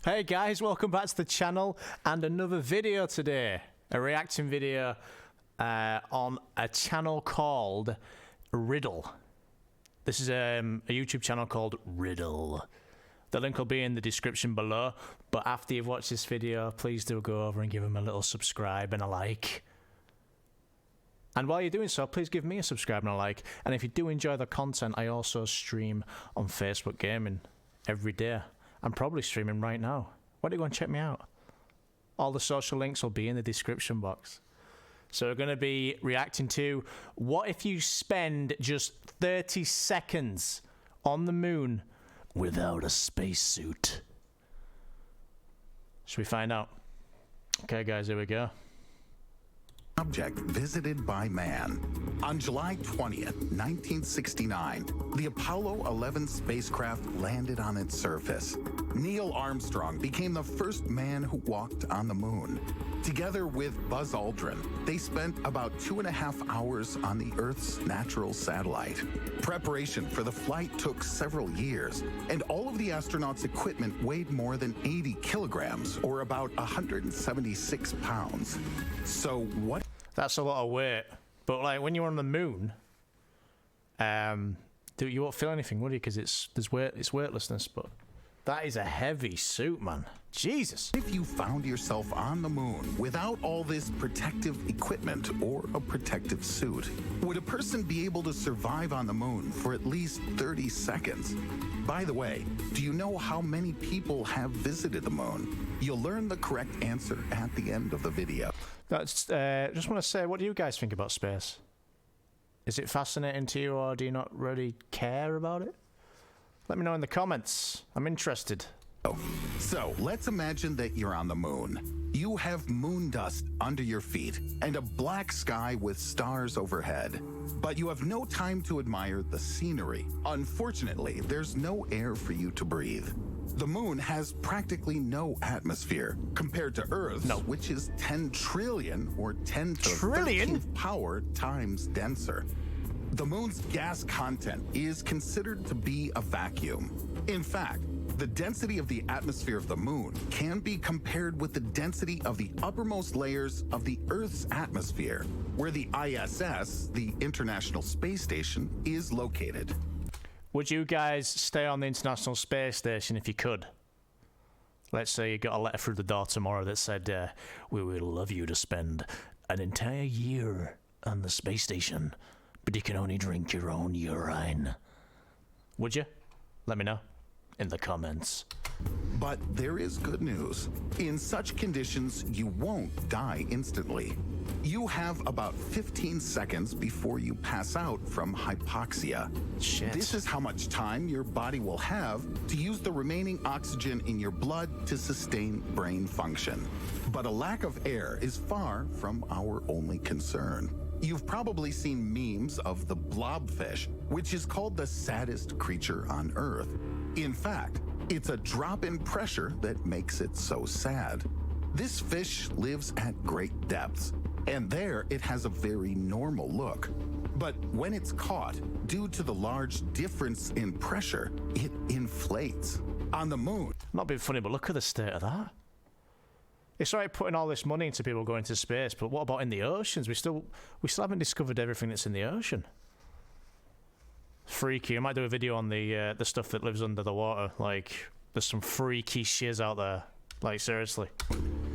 Hey guys, welcome back to the channel and another video today. A reacting video on a channel called Riddle. This is a YouTube channel called Riddle. The link will be in the description below, but after you've watched this video, please do go over and give him a little subscribe and a like. And while you're doing so, please give me a subscribe and a like. And if you do enjoy the content, I also stream on Facebook Gaming every day. I'm probably streaming right now. Why don't you go and check me out? All the social links will be in the description box. So we're going to be reacting to what if you spend just 30 seconds on the moon without a spacesuit? Should we find out? Okay guys, here we go. Object visited by man. On July 20th, 1969, the Apollo 11 spacecraft landed on its surface. Neil Armstrong became the first man who walked on the moon. Together with Buzz Aldrin, they spent about 2.5 hours on the Earth's natural satellite. Preparation for the flight took several years, and all of the astronauts' equipment weighed more than 80 kilograms, or about 176 pounds. So what? That's a lot of weight. But like when you're on the moon, you won't feel anything, would you? Because it's weightlessness. But that is a heavy suit, man. Jesus. If you found yourself on the moon without all this protective equipment or a protective suit, would a person be able to survive on the moon for at least 30 seconds? By the way, do you know how many people have visited the moon? You'll learn the correct answer at the end of the video. That's just want to say, what do you guys think about space? Is it fascinating to you, or do you not really care about it? Let me know in the comments. I'm interested. So let's imagine that you're on the moon. You have moon dust under your feet and a black sky with stars overhead. But you have no time to admire the scenery. Unfortunately, there's no air for you to breathe. The moon has practically no atmosphere compared to Earth's, which is 10 trillion or 10 to the 13th power times denser. The moon's gas content is considered to be a vacuum. In fact, the density of the atmosphere of the moon can be compared with the density of the uppermost layers of the Earth's atmosphere, where the ISS, the International Space Station, is located. Would you guys stay on the International Space Station if you could? Let's say you got a letter through the door tomorrow that said, we would love you to spend an entire year on the space station, but you can only drink your own urine. Would you? Let me know in the comments. But there is good news. In such conditions, you won't die instantly. You have about 15 seconds before you pass out from hypoxia. Shit. This is how much time your body will have to use the remaining oxygen in your blood to sustain brain function. But a lack of air is far from our only concern. You've probably seen memes of the Blob Fish, which is called the saddest creature on Earth. In fact, it's a drop in pressure that makes it so sad. This fish lives at great depths, and there it has a very normal look. But when it's caught, due to the large difference in pressure, it inflates. On the moon... Not being funny, but look at the state of that. It's all right putting all this money into people going to space, but what about in the oceans? We still haven't discovered everything that's in the ocean. Freaky. I might do a video on the stuff that lives under the water. Like, there's some freaky shiz out there. Like, seriously.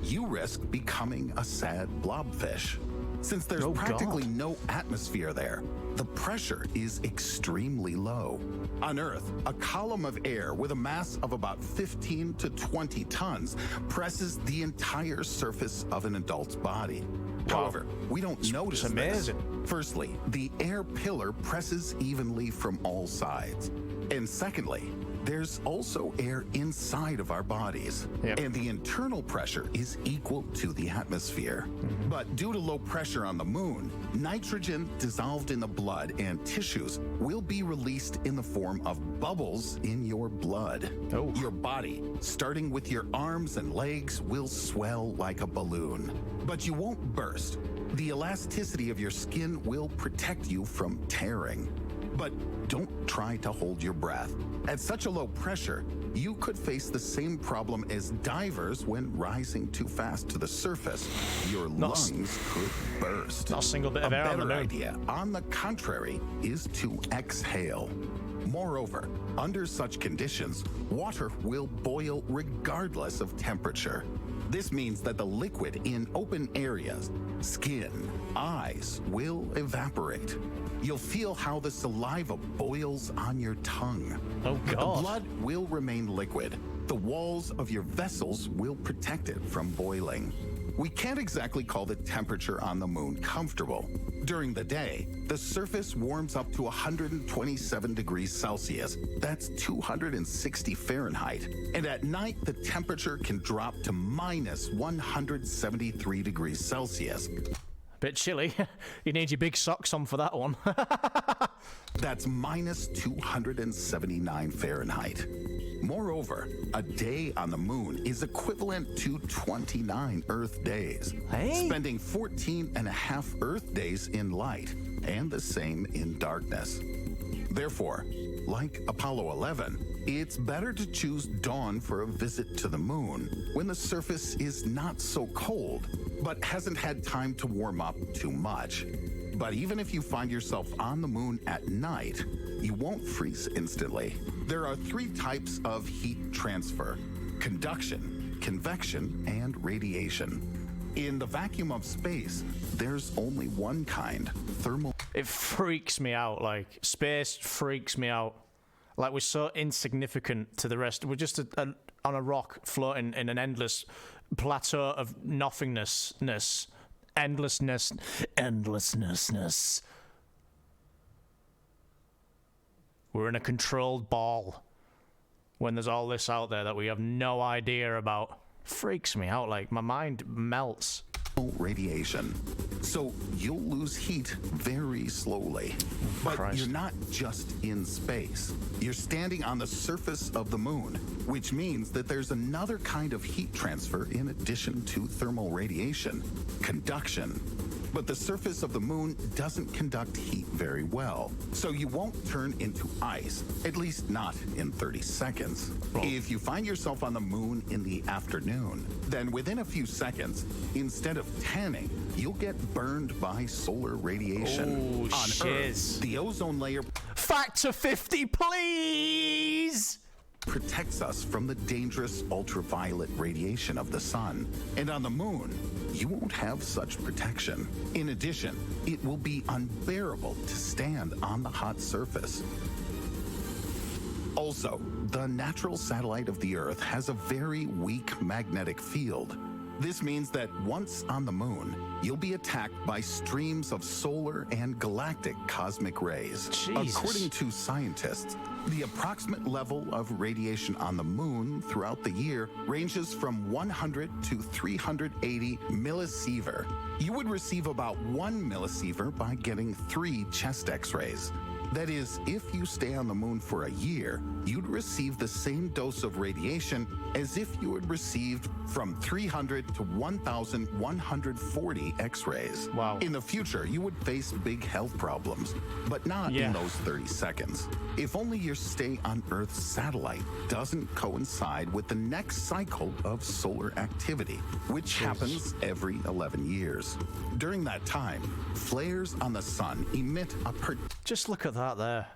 You risk becoming a sad blobfish. Since there's practically no atmosphere there, the pressure is extremely low. On Earth, a column of air with a mass of about 15 to 20 tons presses the entire surface of an adult's body. However, we don't notice this. Firstly, the air pillar presses evenly from all sides. And secondly, there's also air inside of our bodies, and the internal pressure is equal to the atmosphere. But due to low pressure on the moon, nitrogen dissolved in the blood and tissues will be released in the form of bubbles in your blood. Your body, starting with your arms and legs, will swell like a balloon. But you won't burst. The elasticity of your skin will protect you from tearing. But don't try to hold your breath. At such a low pressure, you could face the same problem as divers when rising too fast to the surface. Your lungs could burst. Not a single bit of air on the moon. Idea, on the contrary, is to exhale. Moreover, under such conditions, water will boil regardless of temperature. This means that the liquid in open areas, skin, eyes, will evaporate. You'll feel how the saliva boils on your tongue. Oh, But God. the blood will remain liquid. The walls of your vessels will protect it from boiling. We can't exactly call the temperature on the moon comfortable. During the day, the surface warms up to 127 degrees Celsius. That's 260 Fahrenheit. And at night, the temperature can drop to minus 173 degrees Celsius. Bit chilly. You need your big socks on for that one. That's minus 279 Fahrenheit. Moreover, a day on the moon is equivalent to 29 Earth days, Hey? spending 14 and a half Earth days in light and the same in darkness. Therefore, like Apollo 11, it's better to choose dawn for a visit to the moon when the surface is not so cold, but hasn't had time to warm up too much. But even if you find yourself on the moon at night, you won't freeze instantly. There are three types of heat transfer: conduction, convection, and radiation. In the vacuum of space, there's only one kind: thermal. It freaks me out. Like, space freaks me out. Like, we're so insignificant to the rest. We're just on a rock floating in an endless plateau of nothingness. Endlessness. We're in a controlled ball when there's all this out there that we have no idea about. Freaks me out. Like, my mind melts. Radiation. So you'll lose heat very slowly. But Christ. you're not just in space. You're standing on the surface of the moon, which means that there's another kind of heat transfer in addition to thermal radiation: conduction. But the surface of the moon doesn't conduct heat very well, so you won't turn into ice, at least not in 30 seconds. If you find yourself on the moon in the afternoon, then within a few seconds, instead of tanning, you'll get burned by solar radiation. Oh, On shiz. Earth, the ozone layer Factor 50, please! protects us from the dangerous ultraviolet radiation of the sun. And on the moon, you won't have such protection. In addition, it will be unbearable to stand on the hot surface. Also, the natural satellite of the Earth has a very weak magnetic field. This means that once on the moon, you'll be attacked by streams of solar and galactic cosmic rays. Jesus. According to scientists, the approximate level of radiation on the moon throughout the year ranges from 100 to 380 millisievert. You would receive about 1 millisievert by getting 3 chest x-rays. That is, if you stay on the moon for a year, you'd receive the same dose of radiation as if you had received from 300 to 1,140 x-rays. Wow. In the future, you would face big health problems, but not in those 30 seconds. If only your stay on Earth's satellite doesn't coincide with the next cycle of solar activity, which happens every 11 years. During that time, flares on the sun emit a Just look at that there.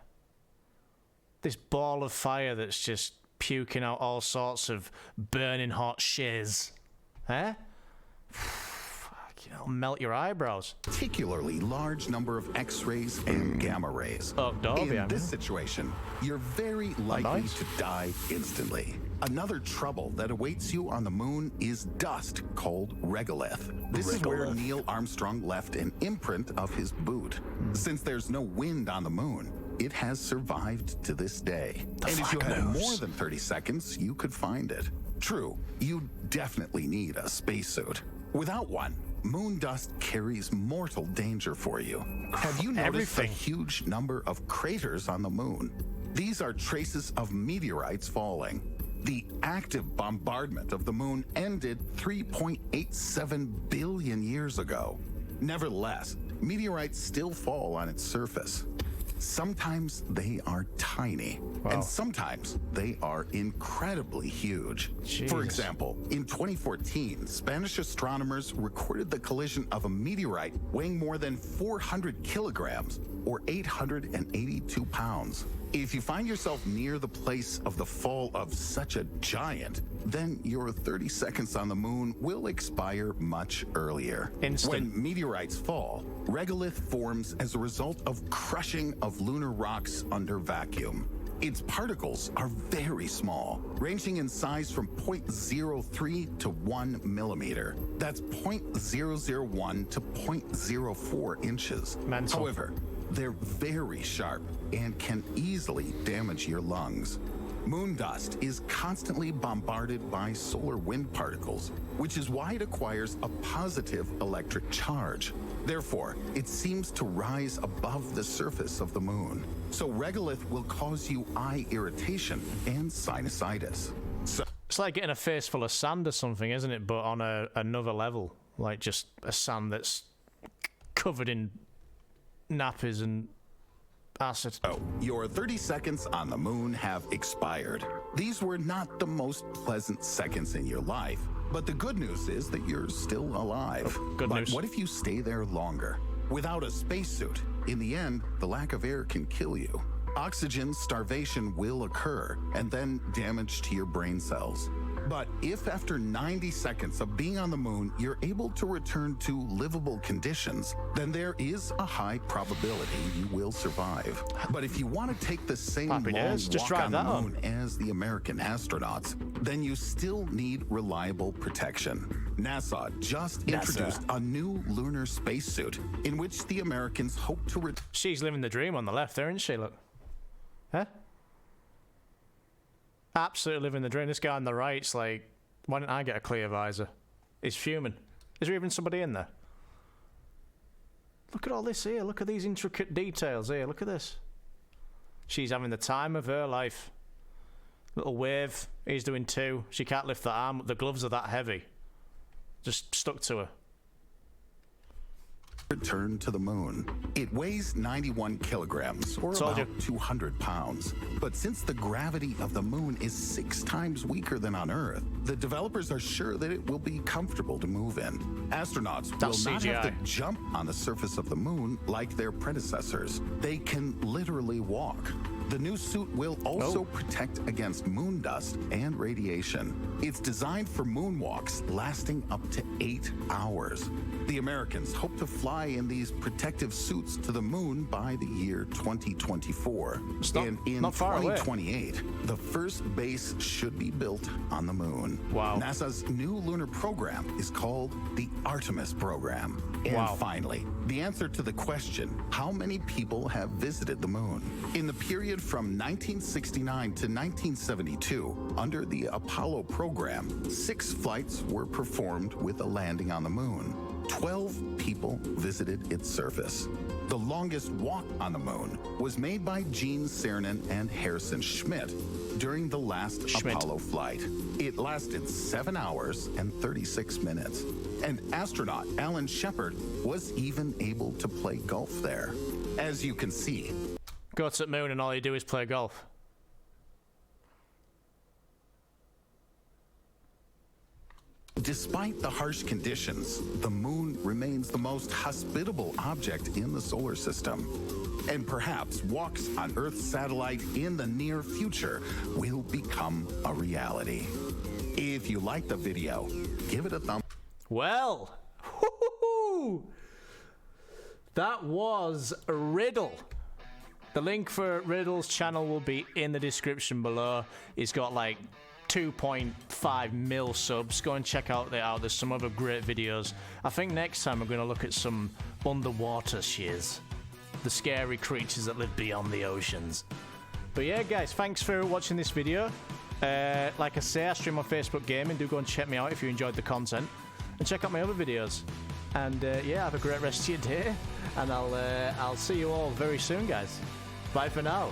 This ball of fire that's just puking out all sorts of burning hot shiz. Eh? Fucking hell, melt your eyebrows. particularly large number of X-rays and gamma rays. Oh, Dobby, I In this mean. situation, you're very likely nice. to die instantly. Another trouble that awaits you on the moon is dust called regolith. This is where Regolith. Neil Armstrong left an imprint of his boot. Since there's no wind on the moon, it has survived to this day. And if you flag had moves. more than 30 seconds, you could find it. True, you definitely need a spacesuit. Without one, moon dust carries mortal danger for you. Have you noticed Everything. a huge number of craters on the moon? These are traces of meteorites falling. The active bombardment of the moon ended 3.87 billion years ago. Nevertheless, meteorites still fall on its surface. Sometimes they are tiny, and sometimes they are incredibly huge. Jesus. For example, in 2014, Spanish astronomers recorded the collision of a meteorite weighing more than 400 kilograms, or 882 pounds. If you find yourself near the place of the fall of such a giant, then your 30 seconds on the moon will expire much earlier. Instant. When meteorites fall, regolith forms as a result of crushing of lunar rocks under vacuum. Its particles are very small, ranging in size from 0.03 to 1 millimeter. That's 0.001 to 0.04 inches. Mental. However, they're very sharp and can easily damage your lungs. Moon dust is constantly bombarded by solar wind particles, which is why it acquires a positive electric charge. Therefore, it seems to rise above the surface of the moon. So regolith will cause you eye irritation and sinusitis. So It's like getting a face full of sand or something, isn't it? But on another level, like just a sand that's covered in nappies and acid. Your 30 seconds on the moon have expired. These were not the most pleasant seconds in your life, but the good news is that you're still alive. Good news. But what if you stay there longer? Without a spacesuit, in the end, the lack of air can kill you. Oxygen starvation will occur, and then damage to your brain cells. But if after 90 seconds of being on the moon, you're able to return to livable conditions, then there is a high probability you will survive. But if you want to take the same Happy long days. Just walk drive on the that moon as the American astronauts, then you still need reliable protection. NASA just introduced a new lunar spacesuit in which the Americans hope to She's living the dream on the left there, isn't she? Look. Huh? Absolutely living the dream. This guy on the right's like, why didn't I get a clear visor? He's fuming. Is there even somebody in there? Look at all this here. Look at these intricate details here. Look at this. She's having the time of her life. Little wave. He's doing two. She can't lift the arm. The gloves are that heavy. Just stuck to her. return to the moon. It weighs 91 kilograms, or about 200 pounds. But since the gravity of the moon is 6 times weaker than on Earth, the developers are sure that it will be comfortable to move in. Astronauts will not have to jump on the surface of the moon like their predecessors. They can literally walk. The new suit will also protect against moon dust and radiation. It's designed for moonwalks lasting up to 8 hours. The Americans hope to fly in these protective suits to the moon by the year 2024. And in 2028, the first base should be built on the moon. Wow. NASA's new lunar program is called the Artemis program. And finally, the answer to the question, how many people have visited the moon? In the period from 1969 to 1972, under the Apollo program, 6 flights were performed with a landing on the moon. 12 people visited its surface. The longest walk on the moon was made by Gene Cernan and Harrison Schmitt during the last Apollo flight. It lasted 7 hours and 36 minutes. And astronaut Alan Shepard was even able to play golf there. As you can see, go to the moon and all you do is play golf. Despite the harsh conditions, the moon remains the most hospitable object in the solar system. And perhaps walks on Earth's satellite in the near future will become a reality. If you liked the video, give it a thumb. Well, that was Riddle. The link for Riddle's channel will be in the description below. He's got like 2.5 mil subs. Go and check out there's some other great videos. I think next time we're going to look at some underwater shiz, the scary creatures that live beyond the oceans. But yeah, guys, thanks for watching this video. Like I say, I stream on Facebook Gaming. Do go and check me out if you enjoyed the content, and check out my other videos. And yeah, have a great rest of your day, and I'll see you all very soon, guys. Bye for now.